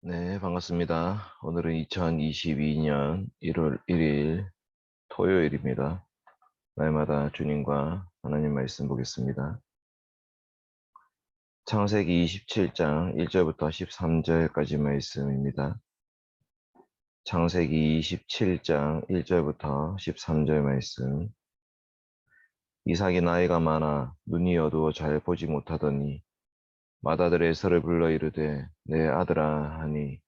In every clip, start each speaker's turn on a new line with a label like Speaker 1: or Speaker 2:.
Speaker 1: 네, 반갑습니다. 오늘은 2022년 1월 1일 토요일입니다. 날마다 주님과 하나님 말씀 보겠습니다. 창세기 27장 1절부터 13절까지 말씀입니다. 창세기 27장 1절부터 13절 말씀. 이삭이 나이가 많아 눈이 어두워 잘 보지 못하더니 맏아들 에서를 불러 이르되 내 아들아 하니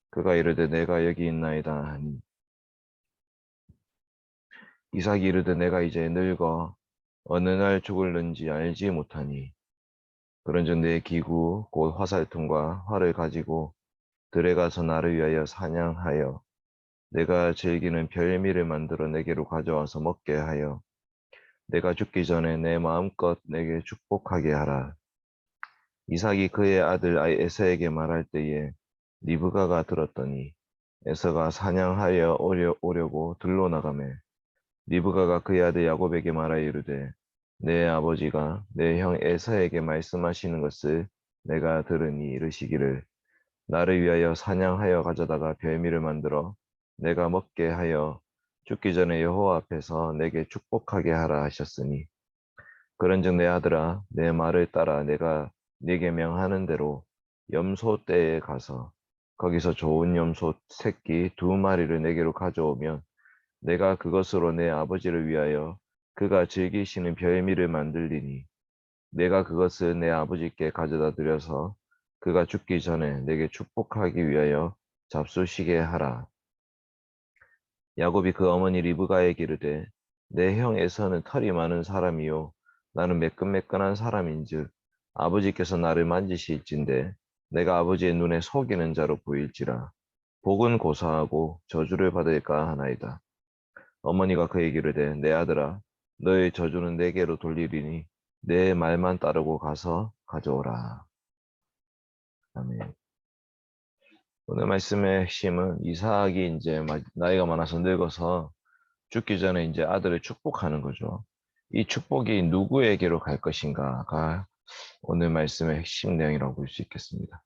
Speaker 1: 그가 이르되 내가 여기 있나이다 하니 이삭이 이르되 내가 이제 늙어 어느 날 죽을는지 알지 못하니 그런즉 내 기구 곧 화살통과 활을 가지고 들에 가서 나를 위하여 사냥하여 내가 즐기는 별미를 만들어 내게로 가져와서 먹게 하여 내가 죽기 전에 내 마음껏 내게 축복하게 하라. 이삭이 그의 아들 에서에게 말할 때에 리브가가 들었더니 에서가 사냥하여 오려고 들로 나가매 리브가가 그의 아들 야곱에게 말하여 이르되 내 아버지가 내 형 에사에게 말씀하시는 것을 내가 들으니 이르시기를 나를 위하여 사냥하여 가져다가 별미를 만들어 내가 먹게 하여 죽기 전에 여호와 앞에서 내게 축복하게 하라 하셨으니 그런즉 내 아들아 내 말을 따라 내가 네게 명하는 대로 염소 떼에 가서 거기서 좋은 염소 새끼 2마리를 내게로 가져오면 내가 그것으로 내 아버지를 위하여 그가 즐기시는 별미를 만들리니 내가 그것을 내 아버지께 가져다 드려서 그가 죽기 전에 내게 축복하기 위하여 잡수시게 하라. 야곱이 그 어머니 리브가에게 이르되 내 형 에서는 털이 많은 사람이요 나는 매끈매끈한 사람인즉 아버지께서 나를 만지실진데 내가 아버지의 눈에 속이는 자로 보일지라 복은 고사하고 저주를 받을까 하나이다. 어머니가 그에게 이르되 내 아들아 너의 저주는 내게로 돌리리니 내 말만 따르고 가서 가져오라. 아멘. 오늘 말씀의 핵심은 이삭이 이제 나이가 많아서 늙어서 죽기 전에 이제 아들을 축복하는 거죠. 이 축복이 누구에게로 갈 것인가가 오늘 말씀의 핵심 내용이라고 볼 수 있겠습니다.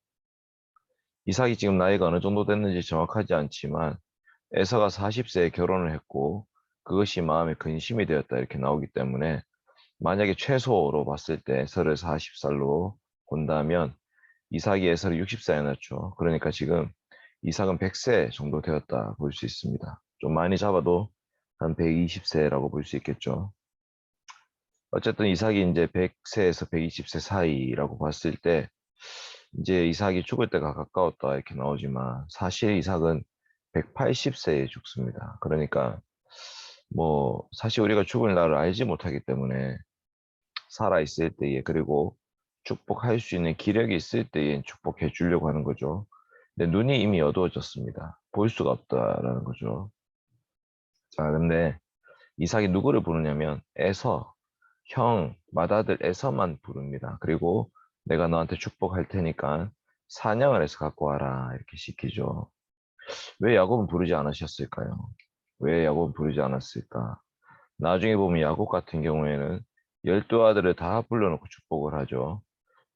Speaker 1: 이삭이 지금 나이가 어느 정도 됐는지 정확하지 않지만 에서가 40세에 결혼을 했고 그것이 마음에 근심이 되었다 이렇게 나오기 때문에 만약에 최소로 봤을 때 에서를 40살로 본다면 이삭이 에서를 60세에 낳죠. 그러니까 지금 이삭은 100세 정도 되었다 볼 수 있습니다. 좀 많이 잡아도 한 120세라고 볼 수 있겠죠. 어쨌든 이삭이 이제 100세에서 120세 사이라고 봤을 때 이제 이삭이 죽을 때가 가까웠다 이렇게 나오지만 사실 이삭은 180세에 죽습니다. 그러니까 뭐 사실 우리가 죽을 날을 알지 못하기 때문에 살아 있을 때에 그리고 축복할 수 있는 기력이 있을 때에 축복해 주려고 하는 거죠. 근데 눈이 이미 어두워졌습니다. 볼 수가 없다라는 거죠. 자, 근데 이삭이 누구를 부르냐면 에서, 형, 맏아들 에서만 부릅니다. 그리고 내가 너한테 축복할 테니까 사냥을 해서 갖고 와라 이렇게 시키죠. 왜 야곱은 부르지 않으셨을까요? 왜 야곱은 부르지 않았을까? 나중에 보면 야곱 같은 경우에는 12아들을 다 불러놓고 축복을 하죠.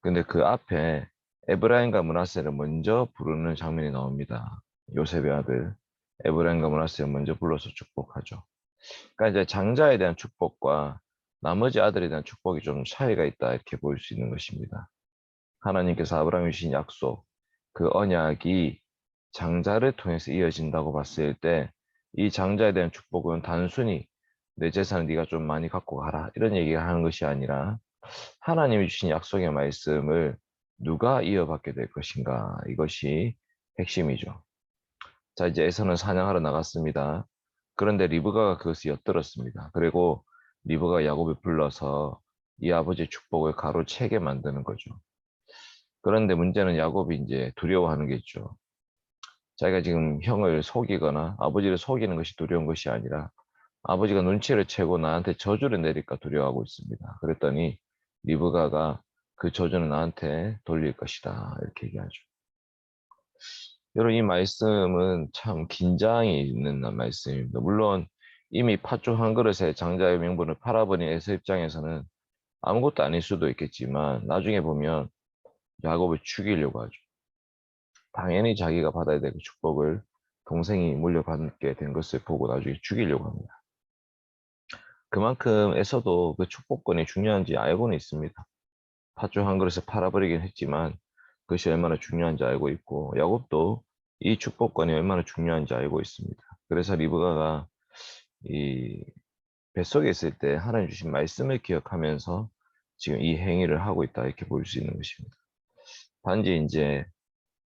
Speaker 1: 근데 그 앞에 에브라임과 므낫세를 먼저 부르는 장면이 나옵니다. 요셉의 아들 에브라임과 므낫세를 먼저 불러서 축복하죠. 그러니까 이제 장자에 대한 축복과 나머지 아들에 대한 축복이 좀 차이가 있다 이렇게 볼 수 있는 것입니다. 하나님께서 아브라함에 주신 약속, 그 언약이 장자를 통해서 이어진다고 봤을 때 이 장자에 대한 축복은 단순히 내 재산을 네가 좀 많이 갖고 가라 이런 얘기를 하는 것이 아니라 하나님이 주신 약속의 말씀을 누가 이어받게 될 것인가 이것이 핵심이죠. 자 이제 에서는 사냥하러 나갔습니다. 그런데 리브가가 그것을 엿들었습니다. 그리고 리브가 야곱을 불러서 이 아버지의 축복을 가로채게 만드는 거죠. 그런데 문제는 야곱이 이제 두려워하는 게 있죠. 자기가 지금 형을 속이거나 아버지를 속이는 것이 두려운 것이 아니라 아버지가 눈치를 채고 나한테 저주를 내릴까 두려워하고 있습니다. 그랬더니 리브가가 그 저주는 나한테 돌릴 것이다 이렇게 얘기하죠. 여러분 이 말씀은 참 긴장이 있는 말씀입니다. 물론 이미 팥죽 한 그릇에 장자의 명분을 팔아버린 에서 입장에서는 아무것도 아닐 수도 있겠지만 나중에 보면 야곱을 죽이려고 하죠. 당연히 자기가 받아야 될 그 축복을 동생이 물려받게 된 것을 보고 나중에 죽이려고 합니다. 그만큼 에서도 그 축복권이 중요한지 알고는 있습니다. 팥죽 한 그릇을 팔아버리긴 했지만 그것이 얼마나 중요한지 알고 있고, 야곱도 이 축복권이 얼마나 중요한지 알고 있습니다. 그래서 리브가가 이 뱃속에 있을 때 하나님 주신 말씀을 기억하면서 지금 이 행위를 하고 있다, 이렇게 볼 수 있는 것입니다. 단지 이제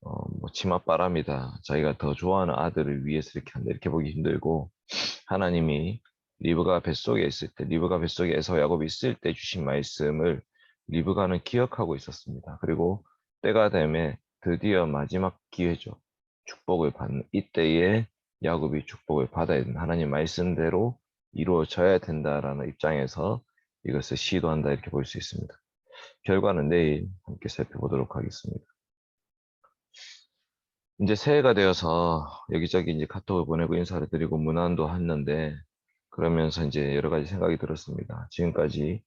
Speaker 1: 뭐 치맛바람이다, 자기가 더 좋아하는 아들을 위해서 이렇게 한다, 이렇게 보기 힘들고, 하나님이 리브가 뱃속에 있을 때, 리브가 뱃속에 에서 야곱이 있을 때 주신 말씀을 리브가는 기억하고 있었습니다. 그리고 때가 되면 드디어 마지막 기회죠. 축복을 받는 이때에 야곱이 축복을 받아야 된다, 하나님 말씀대로 이루어져야 된다라는 입장에서 이것을 시도한다, 이렇게 볼 수 있습니다. 결과는 내일 함께 살펴보도록 하겠습니다. 이제 새해가 되어서 여기저기 이제 카톡을 보내고 인사를 드리고 문안도 했는데, 그러면서 이제 여러 가지 생각이 들었습니다. 지금까지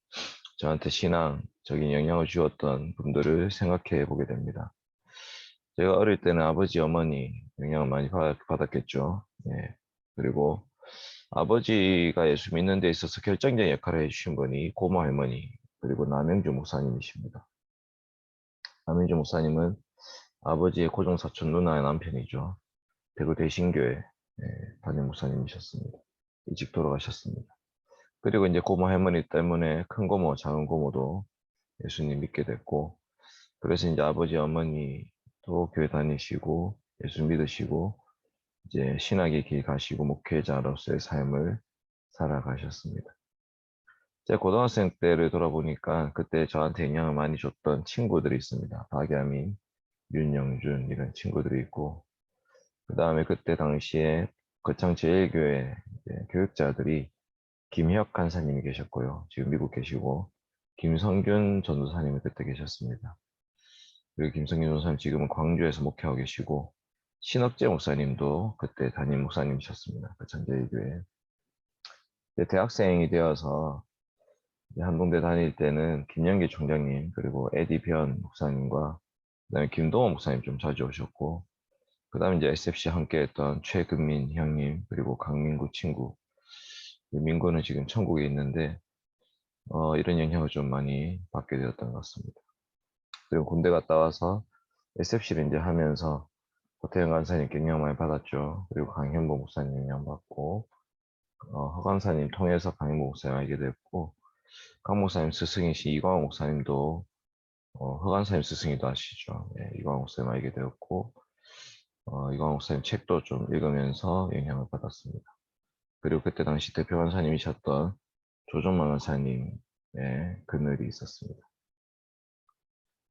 Speaker 1: 저한테 신앙적인 영향을 주었던 분들을 생각해 보게 됩니다. 제가 어릴 때는 아버지, 어머니 영향을 많이 받았겠죠. 네. 그리고 아버지가 예수 믿는 데 있어서 결정적인 역할을 해주신 분이 고모 할머니, 그리고 남영주 목사님이십니다. 남영주 목사님은 아버지의 고종사촌 누나의 남편이죠. 대구 대신교회 담임 목사님이셨습니다. 일찍 돌아가셨습니다. 그리고 이제 고모 할머니 때문에 큰 고모, 작은 고모도 예수님 믿게 됐고, 그래서 이제 아버지, 어머니도 교회 다니시고 예수 믿으시고 이제 신학의 길 가시고 목회자로서의 삶을 살아가셨습니다. 제 고등학생 때를 돌아보니까 그때 저한테 영향을 많이 줬던 친구들이 있습니다. 박야민, 윤영준 이런 친구들이 있고, 그 다음에 그때 당시에 거창 제일교회 교육자들이 김혁 간사님이 계셨고요. 지금 미국 계시고, 김성균 전도사님이 그때 계셨습니다. 그리고 김성균 전도사님 지금은 광주에서 목회하고 계시고, 신학재 목사님도 그때 담임 목사님이셨습니다. 거창 제일교회. 대학생이 되어서 한동대 다닐 때는 김영기 총장님, 그리고 에디 변 목사님과 그다음에 김동원 목사님 좀 자주 오셨고, 그 다음에 이제 SFC 함께 했던 최근민 형님, 그리고 강민구 친구. 민구는 지금 천국에 있는데, 이런 영향을 좀 많이 받게 되었던 것 같습니다. 그리고 군대 갔다 와서 SFC를 이제 하면서 고태영 간사님 영향 많이 받았죠. 그리고 강현보 목사님 영향 받고, 허 간사님 통해서 강현보 목사님 알게 됐고, 강 목사님 스승이신 이광호 목사님도 허 간사님 스승이도 아시죠. 네, 이광호 목사님 알게 되었고, 이광호 목사님 책도 좀 읽으면서 영향을 받았습니다. 그리고 그때 당시 대표 간사님이셨던 조정만 간사님의 그늘이 있었습니다.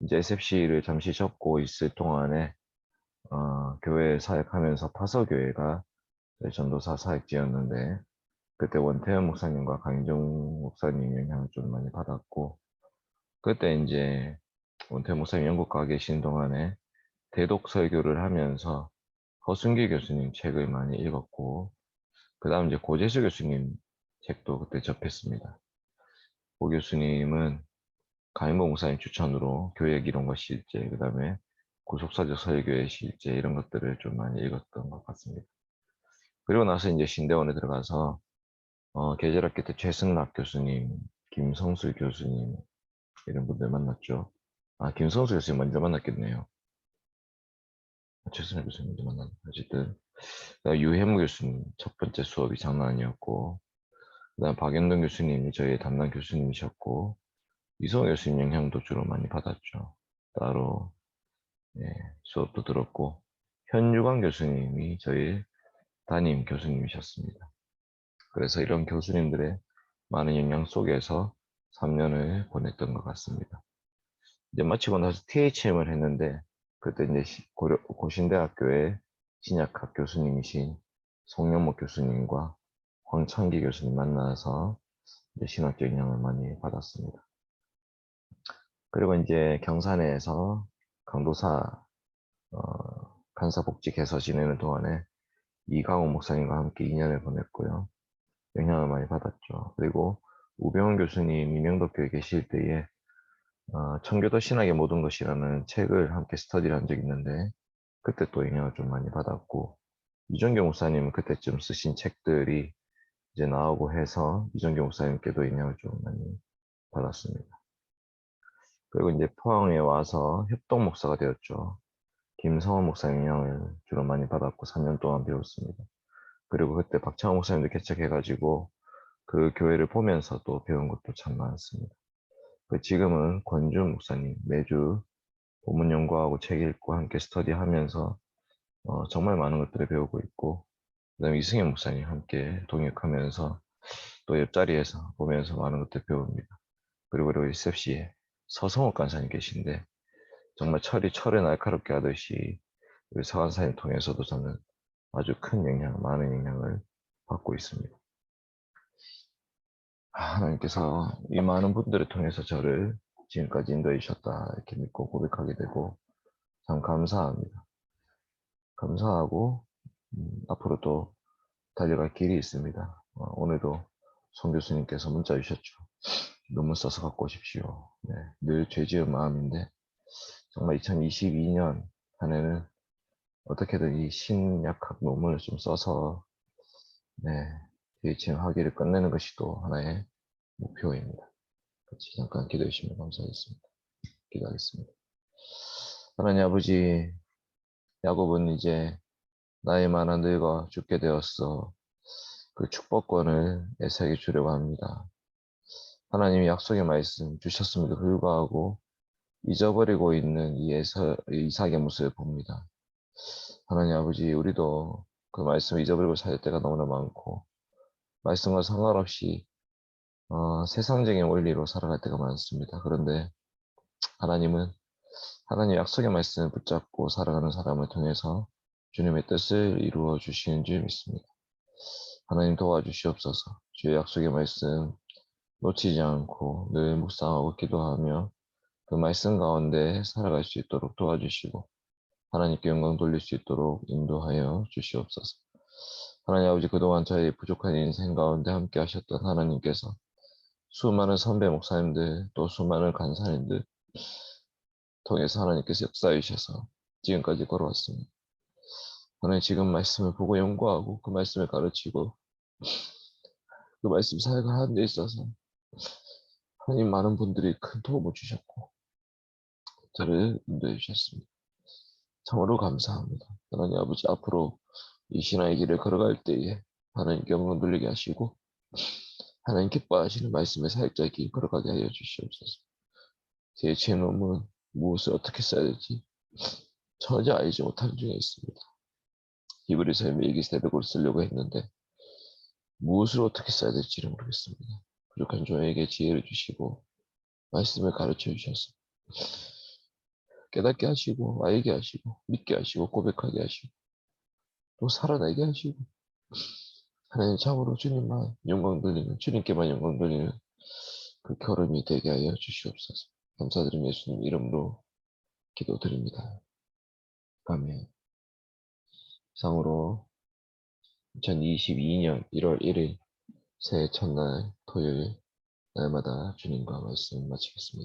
Speaker 1: 이제 SFC를 잠시 접고 있을 동안에 교회 사역하면서 파서교회가 전도사 사역지였는데, 그때 원태현 목사님과 강인종 목사님 영향을 좀 많이 받았고, 그때 이제 원태현 목사님 영국 가 계신 동안에 대독 설교를 하면서 허순기 교수님 책을 많이 읽었고, 그 다음 이제 고재수 교수님 책도 그때 접했습니다. 고 교수님은 강인보 목사님 추천으로 교회 기록과 실제, 그 다음에 구속사적 설교의 실제 이런 것들을 좀 많이 읽었던 것 같습니다. 그리고 나서 이제 신대원에 들어가서 계절학교 때 최승락 교수님, 김성술 교수님 이런 분들 만났죠. 김성술 교수님 먼저 만났겠네요. 최승락 교수님 먼저 만났네. 어쨌든 유해무 교수님 첫 번째 수업이 장난 아니었고, 그다음 박연동 교수님이 저희 담당 교수님이셨고, 이성호 교수님 영향도 주로 많이 받았죠. 따로 수업도 들었고, 현유광 교수님이 저희 담임 교수님이셨습니다. 그래서 이런 교수님들의 많은 영향 속에서 3년을 보냈던 것 같습니다. 이제 마치고 나서 THM을 했는데, 그때 이제 고신대학교의 신약학 교수님이신 송영목 교수님과 황창기 교수님 만나서 이제 신학적 영향을 많이 받았습니다. 그리고 이제 경산에서 강도사 간사복직해서 지내는 동안에 이강호 목사님과 함께 2년을 보냈고요. 영향을 많이 받았죠. 그리고 우병훈 교수님이 명덕교에 계실 때에 청교도 신학의 모든 것이라는 책을 함께 스터디를 한 적이 있는데, 그때 또 영향을 좀 많이 받았고, 이종교 목사님은 그때쯤 쓰신 책들이 이제 나오고 해서 이종교 목사님께도 영향을 좀 많이 받았습니다. 그리고 이제 포항에 와서 협동 목사가 되었죠. 김성원 목사님 영향을 주로 많이 받았고 3년 동안 배웠습니다. 그리고 그때 박창호 목사님도 개척해가지고 그 교회를 보면서 또 배운 것도 참 많습니다. 지금은 권준 목사님 매주 본문 연구하고 책 읽고 함께 스터디하면서 정말 많은 것들을 배우고 있고, 그다음에 이승현 목사님 함께 동역하면서 또 옆자리에서 보면서 많은 것들 배웁니다. 그리고 우리 SFC에 서성욱 간사님 계신데 정말 철이 날카롭게 하듯이 우리 서 간사님 통해서도 저는 아주 큰 영향, 많은 영향을 받고 있습니다. 하나님께서 이 많은 분들을 통해서 저를 지금까지 인도해 주셨다 이렇게 믿고 고백하게 되고 참 감사합니다. 감사하고 앞으로 또 달려갈 길이 있습니다. 오늘도 송 교수님께서 문자 주셨죠. 논문 써서 갖고 오십시오. 네, 늘 죄지은 마음인데 정말 2022년 한 해는 어떻게든 이 신약학 논문을 좀 써서 네, PhD 학위를 끝내는 것이 또 하나의 목표입니다. 같이 잠깐 기도해 주시면 감사하겠습니다. 기도하겠습니다. 하나님 아버지, 야곱은 이제 나이 많아 늙어 죽게 되었어. 그 축복권을 에서에게 주려고 합니다. 하나님이 약속의 말씀 주셨음에도 불구하고 잊어버리고 있는 이삭의 모습을 봅니다. 하나님 아버지, 우리도 그 말씀을 잊어버리고 살 때가 너무나 많고 말씀과 상관없이 세상적인 원리로 살아갈 때가 많습니다. 그런데 하나님은 하나님 약속의 말씀을 붙잡고 살아가는 사람을 통해서 주님의 뜻을 이루어 주시는 줄 믿습니다. 하나님 도와주시옵소서. 주의 약속의 말씀 놓치지 않고 늘 묵상하고 기도하며 그 말씀 가운데 살아갈 수 있도록 도와주시고 하나님께 영광 돌릴 수 있도록 인도하여 주시옵소서. 하나님 아버지, 그동안 저희 부족한 인생 가운데 함께 하셨던 하나님께서 수많은 선배 목사님들 또 수많은 간사님들 통해서 하나님께서 역사해 주셔서 지금까지 걸어왔습니다. 하나님, 지금 말씀을 보고 연구하고 그 말씀을 가르치고 그 말씀 사역을 하는 데 있어서 하나님, 많은 분들이 큰 도움을 주셨고 저를 인도해 주셨습니다. 참으로 감사합니다. 하나님 아버지, 앞으로 이 신앙의 길을 걸어갈 때에 하나님께 영광 돌리게 하시고 하나님 기뻐하시는 말씀의 사역자의 길 걸어가게 하여 주시옵소서. 제 제놈은 무엇을 어떻게 써야 될지 전혀 알지 못하는 중에 있습니다. 히브리서의 멜기세덱으로 쓰려고 했는데 무엇을 어떻게 써야 될지를 모르겠습니다. 부족한 종에게 지혜를 주시고 말씀을 가르쳐 주셔서 깨닫게 하시고 알게 하시고 믿게 하시고 고백하게 하시고 또 살아나게 하시고 하나님 참으로 주님만 영광 돌리는, 주님께만 영광 돌리는 그 결혼이 되게 하여 주시옵소서. 감사드리며 예수님 이름으로 기도드립니다. 아멘. 이상으로 2022년 1월 1일 새해 첫날 토요일 날마다 주님과 말씀 마치겠습니다.